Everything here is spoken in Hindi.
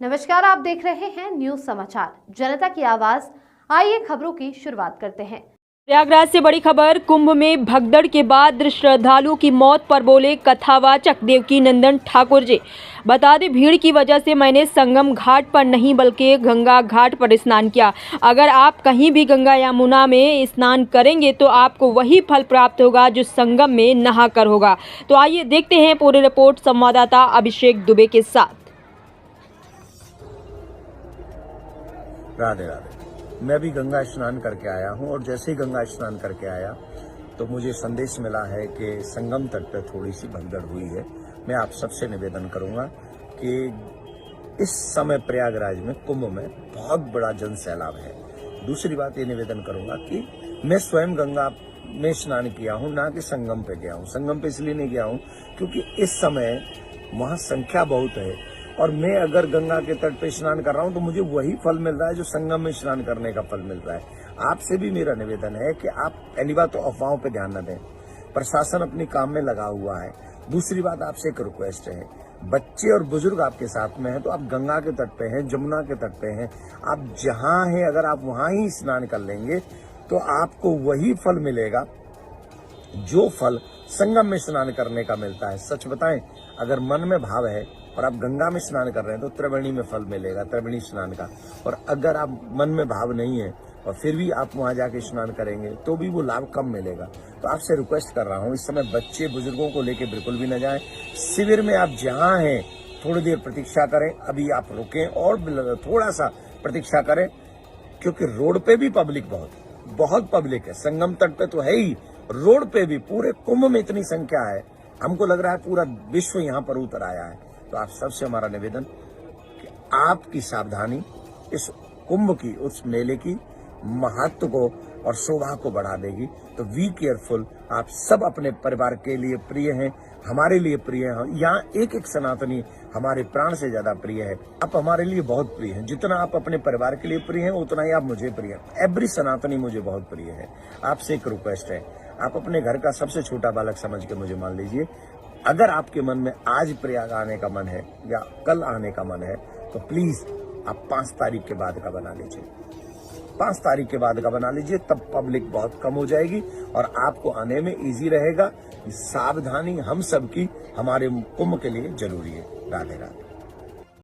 नमस्कार, आप देख रहे हैं न्यूज समाचार जनता की आवाज। आइए खबरों की शुरुआत करते हैं। प्रयागराज से बड़ी खबर। कुंभ में भगदड़ के बाद श्रद्धालुओं की मौत पर बोले कथावाचक देवकी नंदन ठाकुर जी। बता दें, भीड़ की वजह से मैंने संगम घाट पर नहीं बल्कि गंगा घाट पर स्नान किया। अगर आप कहीं भी गंगा यमुना में स्नान करेंगे तो आपको वही फल प्राप्त होगा जो संगम में नहाकर होगा। तो आइए देखते हैं पूरी रिपोर्ट संवाददाता अभिषेक दुबे के साथ। राधे राधे। मैं भी गंगा स्नान करके आया हूं और जैसे ही गंगा स्नान करके आया तो मुझे संदेश मिला है कि संगम तट पर थोड़ी सी भगदड़ हुई है। मैं आप सबसे निवेदन करूंगा कि इस समय प्रयागराज में कुंभ में बहुत बड़ा जन सैलाब है। दूसरी बात ये निवेदन करूंगा कि मैं स्वयं गंगा में स्नान किया हूं, ना कि संगम पे गया हूं। संगम पे इसलिए नहीं गया हूं क्योंकि इस समय वहां संख्या बहुत है और मैं अगर गंगा के तट पे स्नान कर रहा हूं तो मुझे वही फल मिल रहा है जो संगम में स्नान करने का फल मिल रहा है। आपसे भी मेरा निवेदन है कि आप पहली बात तो अफवाहों पे ध्यान न दें। प्रशासन अपनी काम में लगा हुआ है। दूसरी बात आपसे एक रिक्वेस्ट है, बच्चे और बुजुर्ग आपके साथ में हैं तो आप गंगा के तट पे हैं, जमुना के तट पे हैं, आप जहां हैं अगर आप वहां ही स्नान कर लेंगे तो आपको वही फल मिलेगा जो फल संगम में स्नान करने का मिलता है। सच बताएं, अगर मन में भाव है और आप गंगा में स्नान कर रहे हैं तो त्रिवेणी में फल मिलेगा, त्रिवेणी स्नान का। और अगर आप मन में भाव नहीं है और फिर भी आप वहां जाके स्नान करेंगे तो भी वो लाभ कम मिलेगा। तो आपसे रिक्वेस्ट कर रहा हूं, इस समय बच्चे बुजुर्गों को लेके बिल्कुल भी न जाएं। शिविर में आप जहां हैं थोड़ी देर प्रतीक्षा करें, अभी आप रुकें और थोड़ा सा प्रतीक्षा करें क्योंकि रोड पे भी पब्लिक बहुत पब्लिक है। संगम तट पे तो है ही, रोड पे भी पूरे कुंभ में इतनी संख्या है, हमको लग रहा है पूरा विश्व यहाँ पर उतर आया है। तो आप सबसे हमारा निवेदन कि आपकी सावधानी इस कुंभ की, उस मेले की महत्व को और शोभा को बढ़ा देगी। तो बी केयरफुल। आप सब अपने परिवार के लिए प्रिय हैं, हमारे लिए प्रिय हैं। यहाँ एक एक सनातनी हमारे प्राण से ज्यादा प्रिय है। आप हमारे लिए बहुत प्रिय हैं। जितना आप अपने परिवार के लिए प्रिय हैं उतना ही आप मुझे प्रिय हैं। एवरी सनातनी मुझे बहुत प्रिय है। आपसे एक रिक्वेस्ट है, आप अपने घर का सबसे छोटा बालक समझ के मुझे मान लीजिए। अगर आपके मन में आज प्रयाग आने का मन है या कल आने का मन है तो प्लीज आप 5 तारीख के बाद का बना लीजिए। 5 तारीख के बाद का बना लीजिए, तब पब्लिक बहुत कम हो जाएगी और आपको आने में इजी रहेगा। सावधानी हम सबकी हमारे कुंभ के लिए जरूरी है। राधे राधे।